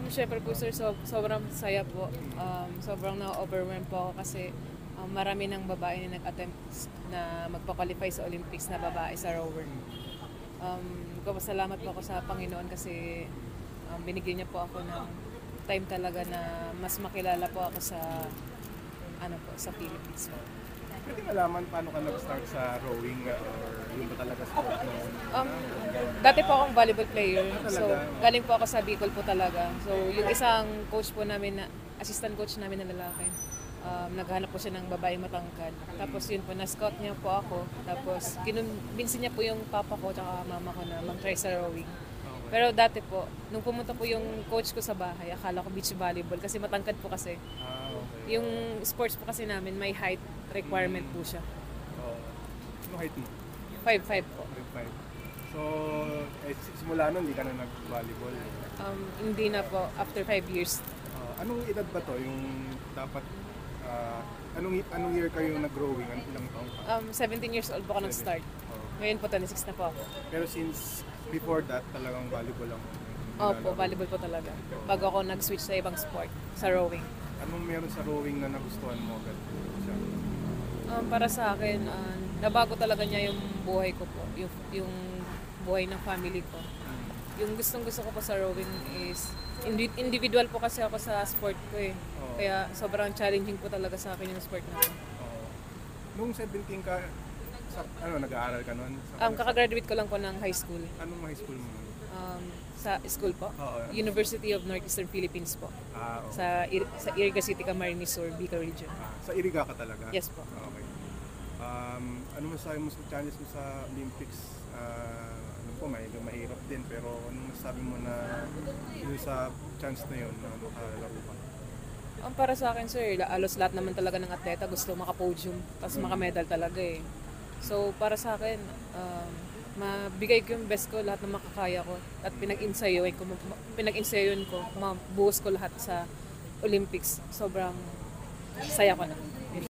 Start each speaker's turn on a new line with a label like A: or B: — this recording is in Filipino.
A: Syempre po sir, sobrang saya po. Sobrang na-overwhelm po ako kasi marami ng babae na nag-attempt na magpa-qualify sa Olympics na babae sa rower. Nagpapasalamat po ako sa Panginoon kasi binigyan niya po ako ng time talaga na mas makilala po ako sa sa Philippines po.
B: Pwede malaman paano ka nag-start sa rowing or yun ba talaga sport mo?
A: Dati po akong volleyball player. So,
B: Talaga?
A: galing po ako sa Bicol po talaga. So, yung isang coach po namin, assistant coach namin na lalaki, naghahanap po siya ng babaeng matangkad. Tapos yun po, na-scout niya po ako. Tapos, kinumbinsin niya po yung papa ko at mama ko na mag-try sa rowing. Pero dati po, nung pumunta po yung coach ko sa bahay, akala ko beach volleyball kasi matangkad po kasi.
B: Okay.
A: Yung sports po kasi namin, may height requirement po siya.
B: Ano height mo?
A: 5'5" po.
B: 5'5". So, simula nun, hindi ka na nag-volleyball.
A: Hindi na po, after 5 years.
B: Anong edad ba to? Yung dapat, anong year kayo nag-rowing? Ilang taong ka?
A: 17 years old po ako nag-start. Ngayon po, 26 na po ako.
B: Pero since before that, talagang volleyball lang.
A: Opo, volleyball po talaga. Bago ako nag-switch sa ibang sport, sa rowing.
B: Anong meron sa rowing na nagustuhan mo agad?
A: Para sa akin, nabago talaga niya yung buhay ko po. Yung buhay ng family ko. Yung gustong gusto ko po sa rowing is, individual po kasi ako sa sport ko eh. Kaya sobrang challenging po talaga sa akin yung sport na to.
B: Nung 17 ka, nag-aaral ka nun?
A: Kakagraduate ko lang po ng high school.
B: Anong high school mo?
A: Sa school po? University of Northeastern Philippines po.
B: Okay.
A: Sa Iriga City, Camarines Sur, Bicol Region.
B: Sa Iriga ka talaga?
A: Yes po.
B: Okay. Ano masabi mo sa chances mo sa Olympics? Medyo mahirap din, pero anong masabi mo na yun sa chance na yun na makalaro ka?
A: Para sa akin sir, alos lahat naman talaga ng atleta gusto maka-podium, tapos maka-medal talaga eh. So para sa akin, mabigay ko yung best ko, lahat ng makakaya ko, at pinag-insayoin ko, mabuhos ko lahat sa Olympics. Sobrang saya ko na.